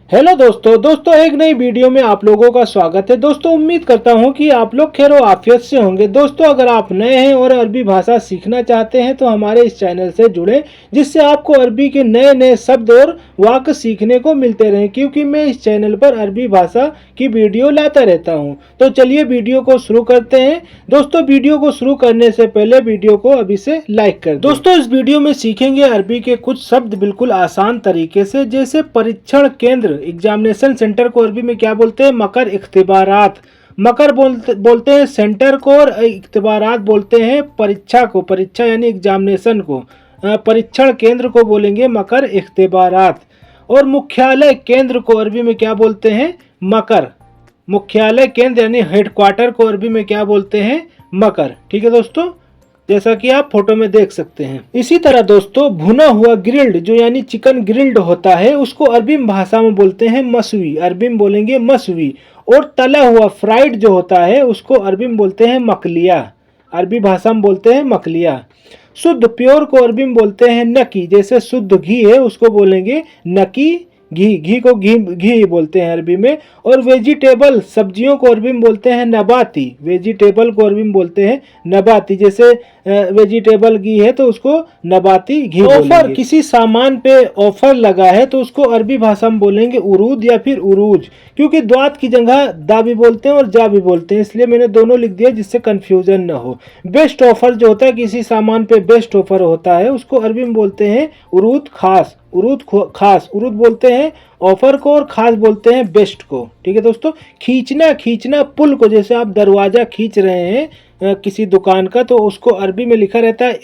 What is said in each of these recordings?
Hello दोस्तों एक नई वीडियो में आप लोगों का स्वागत है। दोस्तों उम्मीद करता हूं कि आप लोग खैर व आफियत से होंगे। दोस्तों अगर आप नए हैं और अरबी भाषा सीखना चाहते हैं तो हमारे इस चैनल से जुड़ें, जिससे आपको अरबी के नए नए शब्द और वाक्य सीखने को मिलते रहें, क्योंकि मैं इस चैनल पर अरबी भाषा की वीडियो लाता रहता हूं। तो चलिए वीडियो को शुरू करते हैं। दोस्तों वीडियो को शुरू करने से पहले वीडियो को अभी से लाइक कर दें। दोस्तों इस वीडियो में सीखेंगे अरबी के कुछ शब्द बिल्कुल आसान तरीके से, जैसे परीक्षण केंद्र, एग्जामिनेशन सेंटर को अरबी में क्या बोलते हैं? मकर इख्तिबारात। मकर बोलते हैं सेंटर को, और इख्तिबारात बोलते हैं परीक्षा को। परीक्षा यानी एग्जामिनेशन को। परीक्षण केंद्र को बोलेंगे मकर इख्तिबारात। और मुख्यालय केंद्र को अरबी में क्या बोलते हैं? मकर। मुख्यालय केंद्र यानी हेडक्वार्टर को अरबी में क्या बोलते हैं? मकर। ठीक है दोस्तों, जैसा कि आप फोटो में देख सकते हैं। इसी तरह दोस्तों भुना हुआ ग्रिल्ड, जो यानी चिकन ग्रिल्ड होता है, उसको अरबी भाषा में बोलते हैं मसवी। अरबी में बोलेंगे मसवी। और तला हुआ फ्राइड जो होता है उसको अरबी में बोलते हैं मकलिया। अरबी भाषा में बोलते हैं मकलिया। शुद्ध प्योर को अरबी में बोलते हैं नकी। जैसे शुद्ध घी है उसको बोलेंगे नकी घी। घी को घी बोलते हैं अरबी में। और वेजिटेबल सब्जियों को अरबी में बोलते हैं नबाती। वेजिटेबल को अरबी में बोलते हैं नबाती। जैसे वेजिटेबल घी है तो उसको नबाती घी बोलेंगे। ऑफर, किसी सामान पे ऑफर लगा है तो उसको अरबी भाषा में बोलेंगे उरूद या फिर उरूज, क्योंकि द्वात की जगह दा भी बोलते हैं और जा भी बोलते हैं, इसलिए मैंने दोनों लिख दिया जिससे कंफ्यूजन न हो। बेस्ट ऑफर जो होता है, किसी सामान पे बेस्ट ऑफर होता है, उसको अरबी में बोलते हैं उरूद खास। उरूद खास, उरूद बोलते हैं ऑफर को और खास बोलते हैं बेस्ट को। ठीक है दोस्तों। खींचना पुल को, जैसे आप दरवाजा खींच रहे हैं किसी दुकान का, तो उसको अरबी में लिखा रहता है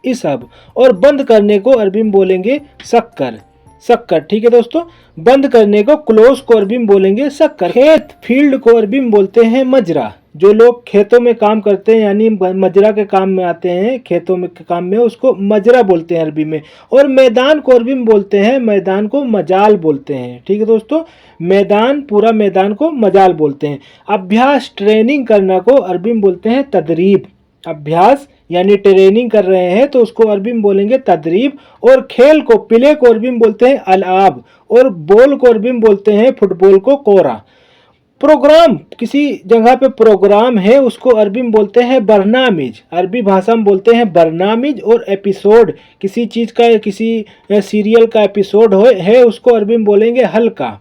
इसहब। और बंद करने को अरबी में बोलेंगे शक्कर। ठीक है दोस्तों। बंद करने को क्लोज को अरबी में बोलेंगे शक्कर। खेत फील्ड को अरबी में बोलते हैं मजरा। जो लोग खेतों में काम करते हैं यानी मजरा के काम में आते हैं, खेतों में के काम में, उसको मजरा बोलते हैं अरबी में। और मैदान को अरबी में बोलते हैं, मैदान को मजाल बोलते हैं। ठीक है दोस्तों। मैदान, पूरा मैदान को मजाल बोलते हैं। अभ्यास, ट्रेनिंग करना को अरबी में बोलते हैं तदरीब। अभ्यास यानी ट्रेनिंग कर रहे हैं तो उसको अरबी में बोलेंगे तदरीब। और खेल को, प्ले को अरबी में बोलते हैं अलाब। और बॉल को अरबी में बोलते हैं फुटबॉल को कोरा। प्रोग्राम, किसी जगह पे प्रोग्राम है उसको अरबी में बोलते हैं बरनामिज। अरबी भाषा में बोलते हैं बरनामिज। और एपिसोड, किसी चीज़ का, किसी सीरियल का एपिसोड है उसको अरबी में बोलेंगे हल्का।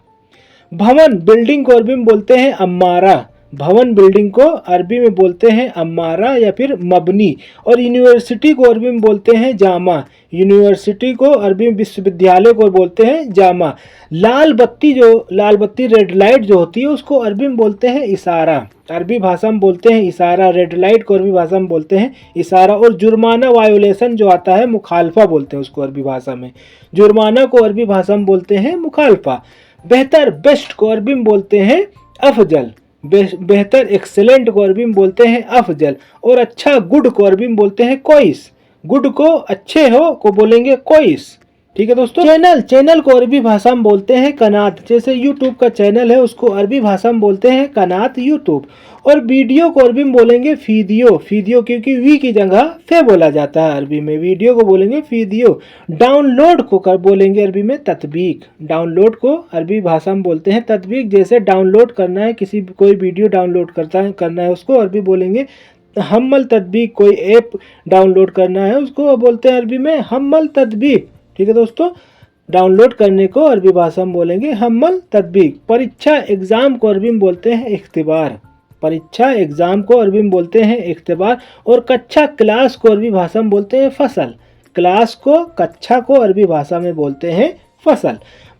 भवन, बिल्डिंग को अरबी में बोलते हैं अम्मारा। भवन, बिल्डिंग को अरबी में बोलते हैं अम्मारा या फिर मबनी। और यूनिवर्सिटी को अरबी में बोलते हैं जामा। यूनिवर्सिटी को अरबी में, विश्वविद्यालय को बोलते हैं जामा। लाल बत्ती रेड लाइट जो होती है उसको अरबी में बोलते हैं इशारा। अरबी भाषा में बोलते हैं इशारा। रेड लाइट को अरबी भाषा में बोलते हैं इशारा। और जुर्माना, वायोलेशन जो आता है, मुखालफा बोलते हैं उसको अरबी भाषा में। जुर्माना को अरबी भाषा में बोलते हैं मुखालफा। बेहतर, बेस्ट को अरबी में बोलते हैं अफजल। बेहतर, एक्सेलेंट को अरबी में बोलते हैं अफजल। और अच्छा, गुड को अरबी में बोलते हैं कोइस। गुड को, अच्छे हो को बोलेंगे कोइस। ठीक है दोस्तों। चैनल को अरबी भाषा में बोलते हैं कनात। जैसे यूट्यूब का चैनल है उसको अरबी भाषा में बोलते हैं कनात यूट्यूब। और वीडियो को अरबी में बोलेंगे फीदियो, क्योंकि वी की जगह फे बोला जाता है अरबी में। वीडियो को बोलेंगे फीदियो। डाउनलोड को बोलेंगे अरबी में तत्बीक। डाउनलोड को अरबी भाषा में बोलते हैं तत्बीक। जैसे डाउनलोड करना है, कोई वीडियो डाउनलोड करना है उसको अरबी बोलेंगे हम्मल तत्बीक। कोई ऐप डाउनलोड करना है उसको बोलते हैं अरबी में हम्मल तत्बीक। ठीक है दोस्तों। डाउनलोड करने को अरबी भाषा में बोलेंगे हम्मल तत्बीक। परीक्षा, एग्जाम को अरबी में बोलते हैं इख्तिबार। परीक्षा, एग्जाम को अरबी में बोलते हैं इख्तिबार। और कक्षा, क्लास को अरबी भाषा में बोलते हैं फसल। क्लास को, कक्षा को अरबी भाषा में बोलते हैं फसल।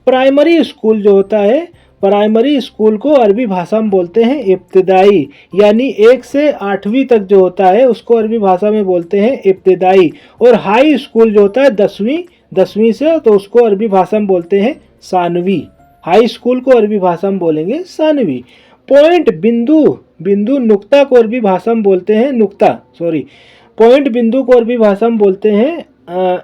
प्राइमरी स्कूल जो होता है, प्राइमरी स्कूल को अरबी भाषा में बोलते हैं इब्तिदाई, यानी 1 से 8वीं तक जो होता है उसको अरबी भाषा में बोलते हैं इब्तिदाई। और हाई स्कूल जो होता है 10वीं से, तो उसको अरबी भाषा में बोलते हैं सानवी। हाई स्कूल को अरबी भाषा में बोलेंगे सानवी। पॉइंट, बिंदु नुक्ता को अरबी भाषा में बोलते हैं पॉइंट बिंदु को अरबी भाषा में बोलते हैं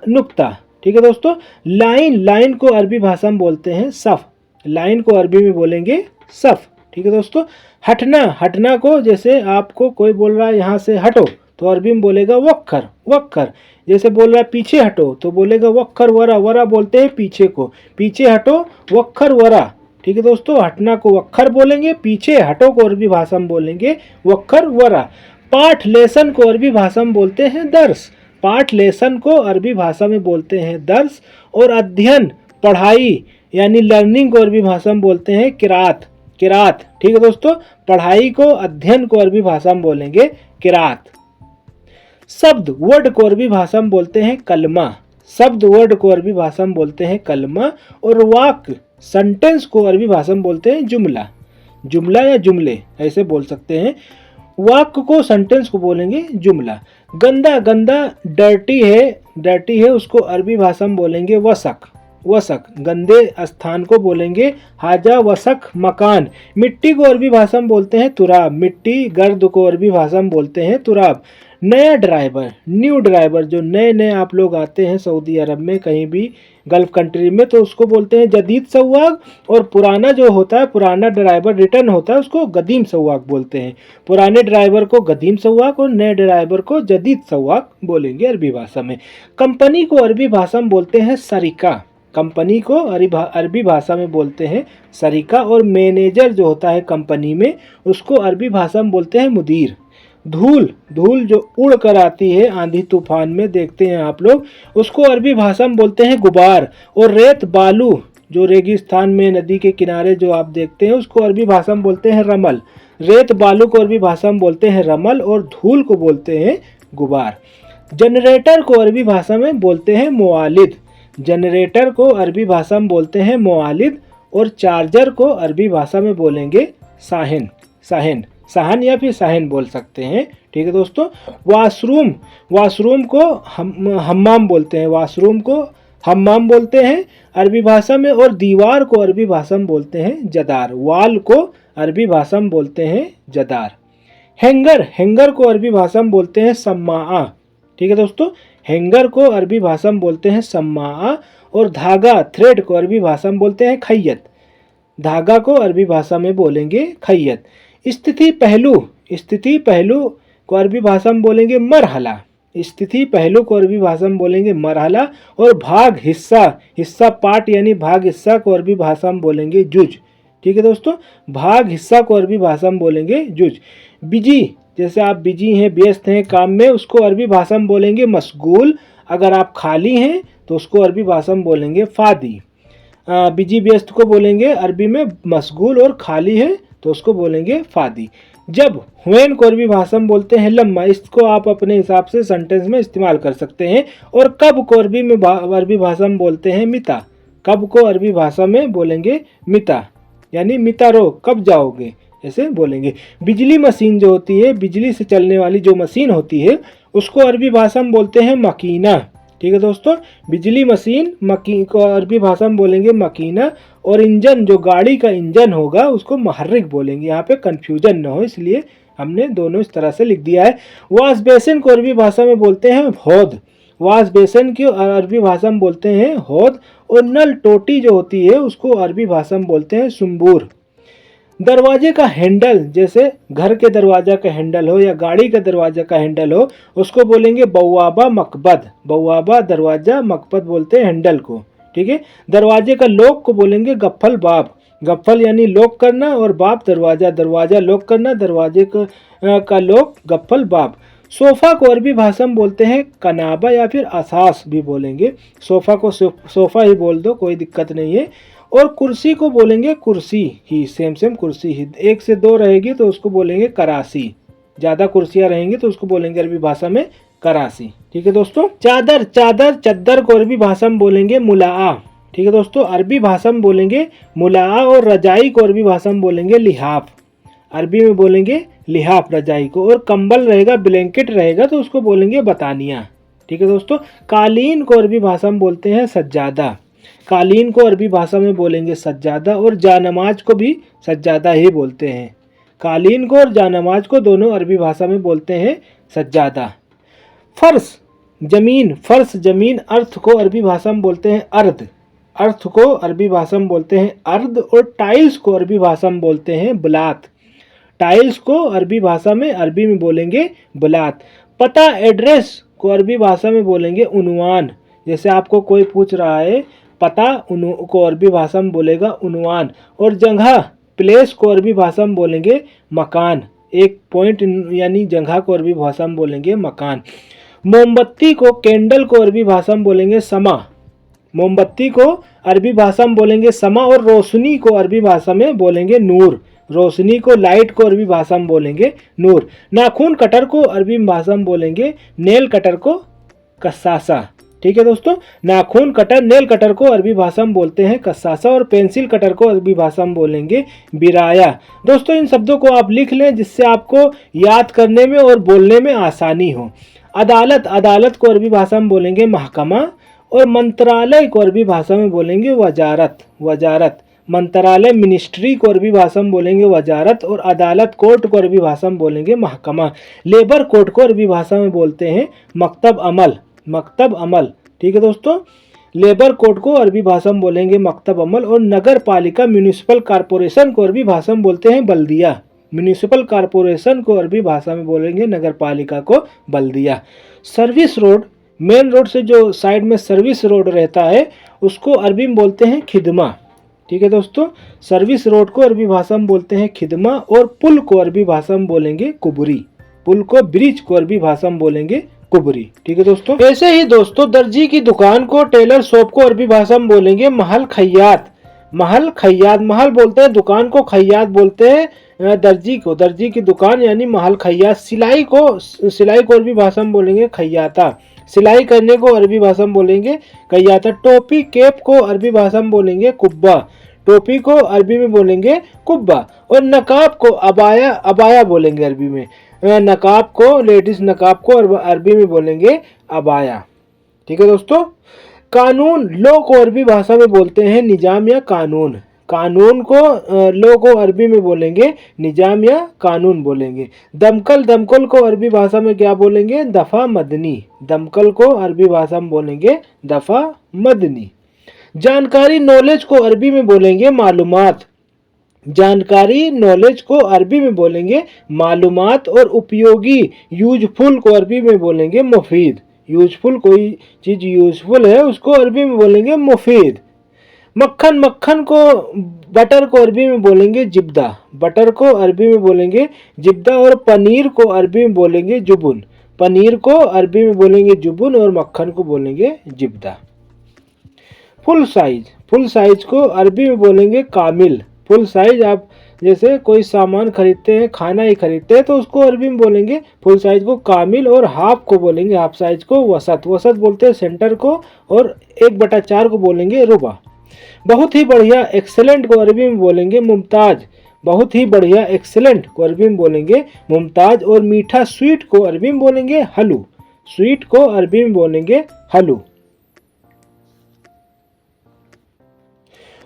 नुक्ता। ठीक है दोस्तों। लाइन को अरबी भाषा में बोलते हैं सफ। लाइन को अरबी में बोलेंगे सफ। ठीक है दोस्तों। हटना को, जैसे आपको कोई बोल रहा है यहाँ से हटो, तो अरबी में बोलेगा वक्खर वक्खर। जैसे बोल रहा है पीछे हटो तो बोलेगा वक्खर वरा, वरा बोलते हैं पीछे को, पीछे हटो वक्खर वरा। ठीक है दोस्तों, हटना को वक्खर बोलेंगे, पीछे हटो को अरबी भाषा में बोलेंगे वक्खर वरा। पाठ लेसन को अरबी भाषा में बोलते हैं दर्स, पाठ लेसन को अरबी भाषा में बोलते हैं दर्स। और अध्ययन पढ़ाई यानी लर्निंग को अरबी भाषा में बोलते हैं किरात किरात। ठीक है दोस्तों, पढ़ाई को अध्ययन को अरबी भाषा में बोलेंगे किरात। शब्द वर्ड को अरबी भाषा में बोलते हैं कलमा, शब्द वर्ड को अरबी भाषा में बोलते हैं कलमा। और वाक्य सेंटेंस को अरबी भाषा में बोलते हैं जुमला, जुमला या जुमले ऐसे बोल सकते हैं। वाक्य को सेंटेंस को बोलेंगे जुमला। गंदा गंदा डर्टी है उसको अरबी भाषा में बोलेंगे वसक वसक। गंदे स्थान को बोलेंगे हाजा वसक मकान। मिट्टी को अरबी भाषा में बोलते हैं तुराब, मिट्टी गर्द को अरबी भाषा में बोलते हैं तुराब। नया ड्राइवर न्यू ड्राइवर, जो नए नए आप लोग आते हैं सऊदी अरब में कहीं भी गल्फ कंट्री में तो उसको बोलते हैं जदीद सवाक। और पुराना जो होता है पुराना ड्राइवर रिटर्न होता है उसको गदीम सवाक बोलते हैं। पुराने ड्राइवर को गदीम सवाक और नए ड्राइवर को जदीद सवाक बोलेंगे अरबी भाषा में। कंपनी को अरबी भाषा में बोलते हैं सरीका, कंपनी को अरबी भाषा में बोलते हैं सरीका। और मैनेजर जो होता है कंपनी में उसको अरबी भाषा में बोलते हैं मुदीर। धूल धूल जो उड़ कर आती है आंधी तूफान में देखते हैं आप लोग, उसको अरबी भाषा में बोलते हैं गुबार। और रेत बालू जो रेगिस्तान में नदी के किनारे जो आप देखते हैं उसको अरबी भाषा में बोलते हैं रमल। रेत बालू को अरबी भाषा में बोलते हैं रमल और धूल को बोलते हैं गुबार। जनरेटर को अरबी भाषा में बोलते हैं मुआलिद, जनरेटर को अरबी भाषा में बोलते हैं मुआलिद। और चार्जर को अरबी भाषा में बोलेंगे साहिन साहिन साहन या फिर साहिन बोल सकते हैं। ठीक है दोस्तों, वाशरूम वाशरूम को हम्माम बोलते हैं, वाशरूम को हम्माम बोलते हैं अरबी भाषा में। और दीवार को अरबी भाषा में बोलते हैं जदार, वाल को अरबी भाषा में बोलते हैं जदार। हैंगर हैंगर को अरबी भाषा में बोलते हैं सम्माआ। ठीक है दोस्तों, हैंगर को अरबी भाषा में बोलते हैं सम्माआ। और धागा थ्रेड को अरबी भाषा में बोलते हैं खैयत, धागा को अरबी भाषा में बोलेंगे खैयत। स्थिति पहलू को अरबी भाषा में बोलेंगे मरहला, स्थिति पहलू को अरबी भाषा में बोलेंगे मरहला। और भाग हिस्सा पार्ट यानी भाग हिस्सा को अरबी भाषा में बोलेंगे जुज। ठीक है दोस्तों, भाग हिस्सा को अरबी भाषा में बोलेंगे जुज। बिजी जैसे आप बिजी हैं व्यस्त हैं काम में, उसको अरबी भाषा में बोलेंगे मशगूल। अगर आप खाली हैं तो उसको अरबी भाषा में बोलेंगे फादी। बिजी व्यस्त को बोलेंगे अरबी में मशगूल और खाली है तो उसको बोलेंगे फादी। जब हुएन को अरबी भाषा में बोलते हैं लम्मा, इसको आप अपने हिसाब से सेंटेंस में इस्तेमाल कर सकते हैं। और कब को अरबी भाषा में बोलते हैं मिता, कब को अरबी भाषा में बोलेंगे मिता यानी मिता रो कब जाओगे ऐसे बोलेंगे। बिजली मशीन जो होती है बिजली से चलने वाली जो मशीन होती है उसको अरबी भाषा में बोलते हैं मकीना। ठीक है दोस्तों, बिजली मशीन को अरबी भाषा में बोलेंगे मकीना। और इंजन जो गाड़ी का इंजन होगा उसको महर्रिक बोलेंगे, यहाँ पे कंफ्यूजन ना हो इसलिए हमने दोनों इस तरह से लिख दिया है। वॉश बेसिन को अरबी भाषा में बोलते हैं हौद, वॉश बेसिन की अरबी भाषा में बोलते हैं हौद। और नल टोटी जो होती है उसको अरबी भाषा में बोलते हैं सुम्बूर। दरवाजे का हैंडल जैसे घर के दरवाजा का हैंडल हो या गाड़ी का दरवाजा का हैंडल हो उसको बोलेंगे बवाबा मकबद, बवाबा दरवाजा मकबद बोलते हैं हैंडल को। ठीक है, दरवाजे का लॉक को बोलेंगे गफ्फल बाब, गफ्फल यानी लॉक करना और बाब दरवाजा, दरवाजा लॉक करना, दरवाजे का लॉक गफ्फल बाब। सोफ़ा को अरबी भाषा में बोलते हैं कनाबा या फिर असास भी बोलेंगे, सोफ़ा को सोफ़ा ही बोल दो कोई दिक्कत नहीं है। और कुर्सी को बोलेंगे कुर्सी ही, सेम कुर्सी ही। एक से दो रहेगी तो उसको बोलेंगे करासी, ज़्यादा कुर्सियाँ रहेंगी तो उसको बोलेंगे अरबी भाषा में करासी। ठीक है दोस्तों, चद्दर को अरबी भाषा में बोलेंगे मुलाआ। ठीक है दोस्तों, अरबी भाषा में बोलेंगे मुलाआ। और रजाई को अरबी भाषा में बोलेंगे लिहाफ, अरबी में बोलेंगे लिहाफ रजाई को। और कंबल रहेगा ब्लैंकेट रहेगा तो उसको बोलेंगे बतानिया। ठीक है दोस्तों, कालीन को अरबी भाषा में बोलते हैं सज्जादा, कालीन को अरबी भाषा में बोलेंगे सज्जादा। और जानमाज को भी सज्जादा ही बोलते हैं, कालीन को और जानमाज को दोनों अरबी भाषा में बोलते हैं सज्जादा। फर्श जमीन अर्थ को अरबी भाषा में बोलते हैं अर्द, अर्थ को अरबी भाषा में बोलते हैं अर्द। और टाइल्स को अरबी भाषा में बोलते हैं बुलात, टाइल्स को अरबी भाषा में अरबी में बोलेंगे बुलात। पता एड्रेस को अरबी भाषा में बोलेंगे उन्वान। जैसे आपको कोई पूछ रहा है पता, को अरबी भाषा में बोलेगा उन्वान। और जगह प्लेस को अरबी भाषा में बोलेंगे मकान। एक पॉइंट यानी जगह को अरबी भाषा में बोलेंगे मकान। मोमबत्ती को कैंडल को अरबी भाषा में बोलेंगे समा। मोमबत्ती को अरबी भाषा में बोलेंगे समा। और रोशनी को अरबी भाषा में बोलेंगे नूर। रोशनी को लाइट को अरबी भाषा में बोलेंगे नूर। नाखून कटर को अरबी भाषा में बोलेंगे नेल कटर को कस्सासा। ठीक है दोस्तों, नाखून कटर नेल कटर को अरबी भाषा में बोलते हैं कस्सासा। और पेंसिल कटर को अरबी भाषा में बोलेंगे बिराया। दोस्तों इन शब्दों को आप लिख लें जिससे आपको याद करने में और बोलने में आसानी हो। अदालत, अदालत को अरबी भाषा में बोलेंगे महकमा। और मंत्रालय को अरबी भाषा में बोलेंगे वजारत। वजारत, मंत्रालय मिनिस्ट्री को अरबी भाषा में बोलेंगे वजारत। और अदालत कोर्ट को अरबी भाषा में बोलेंगे महकमा। लेबर कोर्ट को अरबी भाषा में बोलते हैं मकतब अमल। मकतब अमल, ठीक है दोस्तों, लेबर कोर्ट को अरबी भाषा में बोलेंगे मकतब अमल। और नगर पालिका म्यूनिसिपल कॉरपोरेशन को अरबी भाषा में बोलते हैं बल्दिया। म्यूनिसिपल कॉरपोरेशन को अरबी भाषा में बोलेंगे नगर पालिका को बल्दिया। सर्विस रोड, मेन रोड से जो साइड में सर्विस रोड रहता है उसको अरबी में बोलते हैं खिदमा। ठीक है दोस्तों, सर्विस रोड को अरबी भाषा में बोलते हैं खिदमा। और पुल को अरबी भाषा में बोलेंगे कुबरी। पुल को, ब्रिज को अरबी भाषा में बोलेंगे कुबरी। ठीक है दोस्तों, ऐसे ही दोस्तों दर्जी की दुकान को, टेलर शॉप को अरबी भाषा में बोलेंगे महल खैयात। महल खैयात, महल बोलते हैं दुकान को, खैयात बोलते हैं दर्जी को। दर्जी की दुकान यानी महल खैयात। सिलाई को, सिलाई को अरबी भाषा में बोलेंगे खैयाता। सिलाई करने को अरबी भाषा में बोलेंगे कयाता। टोपी कैप को अरबी भाषा में बोलेंगे कुब्बा। टोपी को अरबी में बोलेंगे कुब्बा। और नकाब को अबाया, अबाया बोलेंगे अरबी में। नकाब को, लेडीज नकाब को अरबी में बोलेंगे अबाया। ठीक है दोस्तों, कानून, लॉ को अरबी भाषा में बोलते हैं निजाम या कानून। कानून को, लॉ को अरबी में बोलेंगे निजाम या कानून बोलेंगे। दमकल, दमकल को अरबी भाषा में क्या बोलेंगे दफा मदनी। दमकल को अरबी भाषा में बोलेंगे दफा मदनी। जानकारी, नॉलेज को अरबी में बोलेंगे मालूमात। जानकारी, नॉलेज को अरबी में बोलेंगे मालूमात। और उपयोगी, यूजफुल को अरबी में बोलेंगे मुफीद। यूजफुल, कोई चीज यूजफुल है उसको अरबी में बोलेंगे मुफीद। मक्खन, मक्खन को, बटर को अरबी में बोलेंगे जिब्दा। बटर को अरबी में बोलेंगे जिब्दा। और पनीर को अरबी में बोलेंगे जुबुन। पनीर को अरबी में बोलेंगे जुबुन। और मक्खन को बोलेंगे जिब्दा। फुल साइज, फुल साइज को अरबी में बोलेंगे कामिल। फुल साइज, आप जैसे कोई सामान खरीदते हैं, खाना ही खरीदते हैं तो उसको अरबी में बोलेंगे फुल साइज को कामिल। और हाफ को बोलेंगे, हाफ साइज को वसत। वसत बोलते हैं सेंटर को। और 1/4 को बोलेंगे रुबा। बहुत ही बढ़िया, एक्सेलेंट को अरबी में बोलेंगे मुमताज। बहुत ही बढ़िया, एक्सेलेंट को अरबी में बोलेंगे मुमताज। और मीठा, स्वीट को अरबी में बोलेंगे हलू। स्वीट को अरबी में बोलेंगे हलू।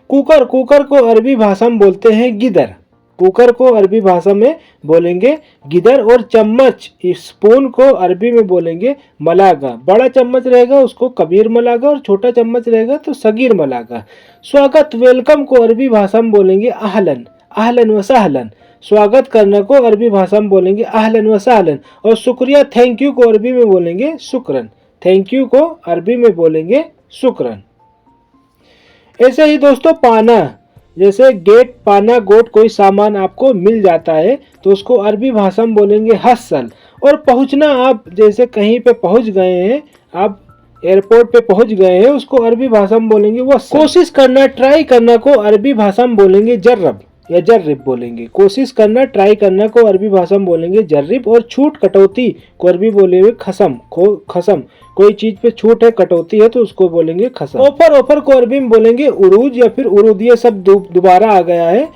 कुकर, कुकर को अरबी भाषा में बोलते हैं गिदर। कुकर को अरबी भाषा में बोलेंगे गिदर। और चम्मच, स्पून को अरबी में बोलेंगे मलागा। बड़ा चम्मच रहेगा उसको कबीर मलागा। और छोटा चम्मच रहेगा तो सगीर मलागा। स्वागत, वेलकम को अरबी भाषा में बोलेंगे आहलन। आहलन व सहलन। स्वागत करने को अरबी भाषा में बोलेंगे आहलन व सहलन। और शुक्रिया, थैंक यू को अरबी में बोलेंगे शुक्रन। थैंक यू को अरबी में बोलेंगे शुक्रन। ऐसे ही दोस्तों पाना, जैसे गेट, पाना, गोट, कोई सामान आपको मिल जाता है तो उसको अरबी भाषा में बोलेंगे हसल। और पहुंचना, आप जैसे कहीं पे पहुंच गए हैं, आप एयरपोर्ट पे पहुंच गए हैं, उसको अरबी भाषा में बोलेंगे वसल। कोशिश करना, ट्राई करना को अरबी भाषा में बोलेंगे जर्रब या जर्रिब बोलेंगे। कोशिश करना, ट्राई करना को अरबी भाषा में बोलेंगे जर्रिब। और छूट, कटौती को अरबी बोलेंगे खसम। खसम, कोई चीज पे छूट है, कटौती है तो उसको बोलेंगे खसम। ऑफर, ऑफर को अरबी में बोलेंगे उरूज या फिर उरूद। ये सब दोबारा आ गया है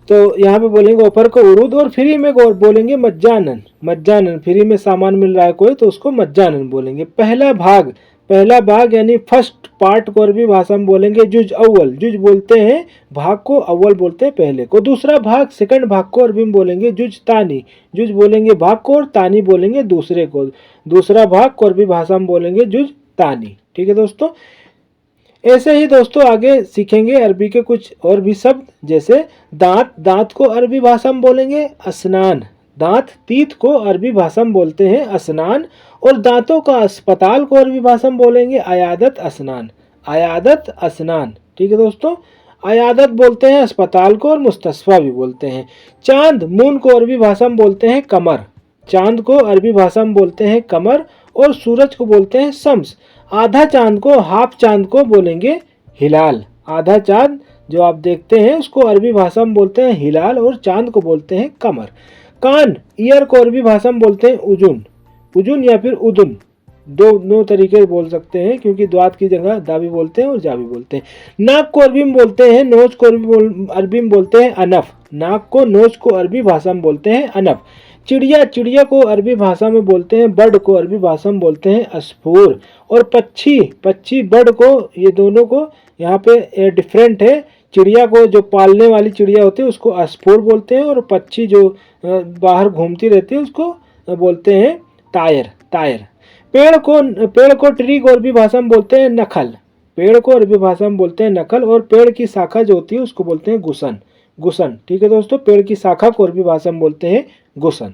तो यहाँ पे बोलेंगे ऑफर को उरूद। और फ्री में बोलेंगे मज्जानन। मज्जानन, फ्री में सामान मिल रहा है कोई तो उसको मज्जानन बोलेंगे। पहला भाग, पहला भाग यानी फर्स्ट पार्ट को अरबी भाषा में बोलेंगे जुज अव्वल। जुज बोलते हैं भाग को, अव्वल बोलते हैं पहले को। दूसरा भाग, सेकंड भाग को अरबी में बोलेंगे जुज तानी। जुज बोलेंगे भाग को और तानी बोलेंगे दूसरे को। दूसरा भाग को अरबी भाषा में बोलेंगे जुज तानी। ठीक है दोस्तों, ऐसे ही दोस्तों आगे सीखेंगे अरबी के कुछ और भी शब्द। जैसे दांत, दांत को अरबी भाषा में बोलेंगे अस्नान। दांत तीत को अरबी भाषा में बोलते हैं अस्नान, और दांतों का अस्पताल को अरबी भाषा में बोलेंगे अयादत अस्नान, अयादत अस्नान। ठीक है दोस्तों, अयादत बोलते हैं अस्पताल को, और मुस्तशफा भी बोलते हैं। चांद मून को अरबी भाषा में बोलते हैं कमर, चांद को अरबी भाषा में बोलते हैं कमर, और सूरज को बोलते हैं शम्स। आधा चांद को, हाफ चांद को बोलेंगे हिलाल, आधा चांद जो आप देखते हैं उसको अरबी भाषा में बोलते हैं हिलाल, और चांद को बोलते हैं कमर। कान, ईयर को अरबी भाषा में बोलते हैं उजुन, उजुन या फिर उदुन, दो तरीके बोल सकते हैं, क्योंकि द्वात की जगह दा भी बोलते हैं और जा भी बोलते हैं। नाक को अरबी में बोलते हैं, नोज को अरबी में बोलते हैं अनफ, नाक को, नोज को अरबी भाषा में बोलते हैं अनफ। चिड़िया, चिड़िया को अरबी भाषा में बोलते हैं बर्ड को अरबी भाषा में बोलते हैं अस्फूर। और पक्षी, पक्षी बर्ड को, ये दोनों को यहाँ पे डिफरेंट है। चिड़िया को, जो पालने वाली चिड़िया होती है उसको अस्फूर बोलते हैं, और पक्षी जो बाहर घूमती रहती है उसको बोलते हैं तायर, तायर। पेड़ को ट्री को अरबी भाषा में बोलते हैं नखल, पेड़ को अरबी भाषा में बोलते हैं नखल, और पेड़ की शाखा जो होती है उसको बोलते हैं गुसन, गुसन। ठीक है दोस्तों, पेड़ की शाखा को अरबी भाषा में बोलते हैं गुसन।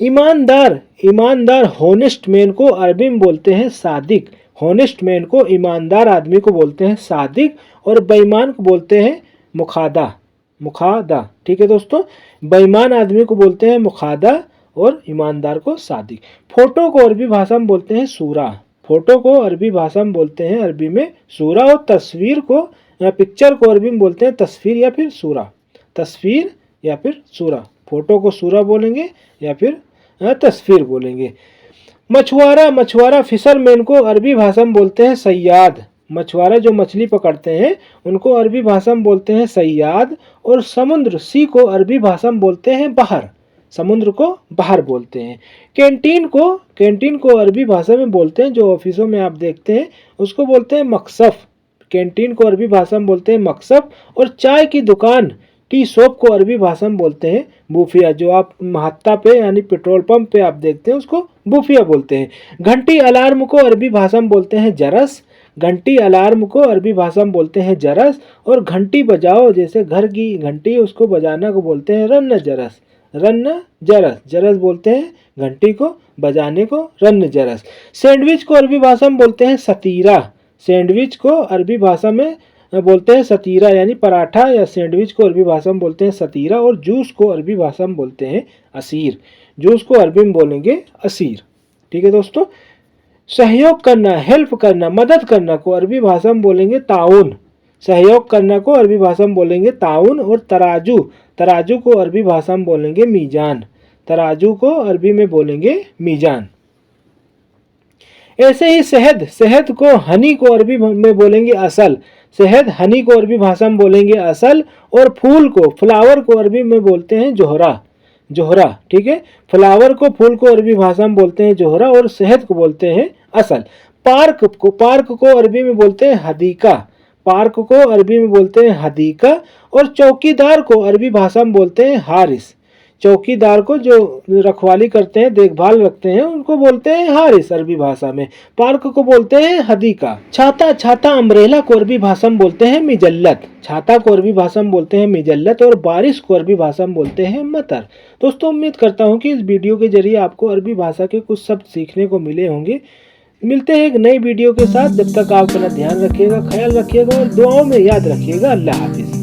ईमानदार, ईमानदार होनेस्ट मैन को अरबी में बोलते हैं सादिक, होनेस्ट मैन को, ईमानदार आदमी को बोलते हैं सादिक, और बेईमान को बोलते हैं मुखादा, मुखादा। ठीक है दोस्तों, बेईमान आदमी को बोलते हैं मुखादा, और ईमानदार को सादिक। फोटो को अरबी भाषा में बोलते हैं सूरा, फोटो को अरबी भाषा में बोलते हैं अरबी में सूरा, और तस्वीर को या पिक्चर को अरबी में बोलते हैं तस्वीर या फिर सूरा, तस्वीर या फिर सूरा। फोटो को सूरा बोलेंगे या फिर तस्वीर बोलेंगे। मछुआरा, मछुआरा फिशरमैन को अरबी भाषा में बोलते हैं सैयाद, मछुआरा जो मछली पकड़ते हैं उनको अरबी भाषा में बोलते हैं सैयाद। और समुद्र, सी को अरबी भाषा में बोलते हैं बहर, समुद्र को बहर बोलते हैं। कैंटीन को, कैंटीन को अरबी भाषा में बोलते हैं, जो ऑफिसों में आप देखते हैं उसको बोलते हैं मकसफ, कैंटीन को अरबी भाषा में बोलते हैं मकसफ। और चाय की दुकान, टी शॉप को अरबी भाषा में बोलते हैं बूफिया, जो आप महत्ता पे यानी पेट्रोल पंप पे आप देखते हैं उसको बूफिया बोलते हैं। घंटी अलार्म को अरबी भाषा में बोलते हैं जरस, घंटी अलार्म को अरबी भाषा में बोलते हैं जरस। और घंटी बजाओ, जैसे घर की घंटी उसको बजाना को बोलते हैं रन्न जरस, रन्न जरस, जरस बोलते हैं घंटी को बजाने को रन्न जरस। सैंडविच को अरबी भाषा में बोलते हैं सतीरा, सैंडविच को अरबी भाषा में बोलते हैं सतीरा, यानी पराठा या सैंडविच को अरबी भाषा में बोलते हैं सतीरा। और जूस को अरबी भाषा में बोलते हैं असीर, जूस को अरबी में बोलेंगे असीर। ठीक है दोस्तों, सहयोग करना, हेल्प करना, मदद करना को अरबी भाषा में बोलेंगे ताउन, सहयोग करना को अरबी भाषा में बोलेंगे ताउन। और तराजू, तराजू को अरबी भाषा में बोलेंगे मीजान, तराजू को अरबी में बोलेंगे मीजान। ऐसे ही शहद, शहद को हनी को अरबी में बोलेंगे असल, शहद हनी को अरबी भाषा में बोलेंगे असल। और फूल को, फ्लावर को अरबी में बोलते हैं जोहरा, जोहरा। ठीक है, फ्लावर को, फूल को अरबी भाषा में बोलते हैं जोहरा, और शहद को बोलते हैं असल। पार्क को, पार्क को अरबी में बोलते हैं हदीका, पार्क को अरबी में बोलते हैं हदीका। और चौकीदार को अरबी भाषा में बोलते हैं हारिस, चौकीदार को जो रखवाली करते हैं, देखभाल रखते हैं, उनको बोलते हैं हारिस अरबी भाषा में। पार्क को बोलते हैं हदीका। छाता, छाता अम्ब्रेला को अरबी भाषा में बोलते हैं मिजल्लत, छाता को अरबी भाषा में बोलते हैं मिजल्लत। और बारिश को अरबी भाषा में बोलते हैं मतर। दोस्तों, उम्मीद करता हूँ कि इस वीडियो के जरिए आपको अरबी भाषा के कुछ शब्द सीखने को मिले होंगे। मिलते हैं एक नई वीडियो के साथ, जब तक आप अपना ध्यान रखिएगा, ख्याल रखिएगा और दुआओं में याद रखिएगा। अल्लाह हाफिज।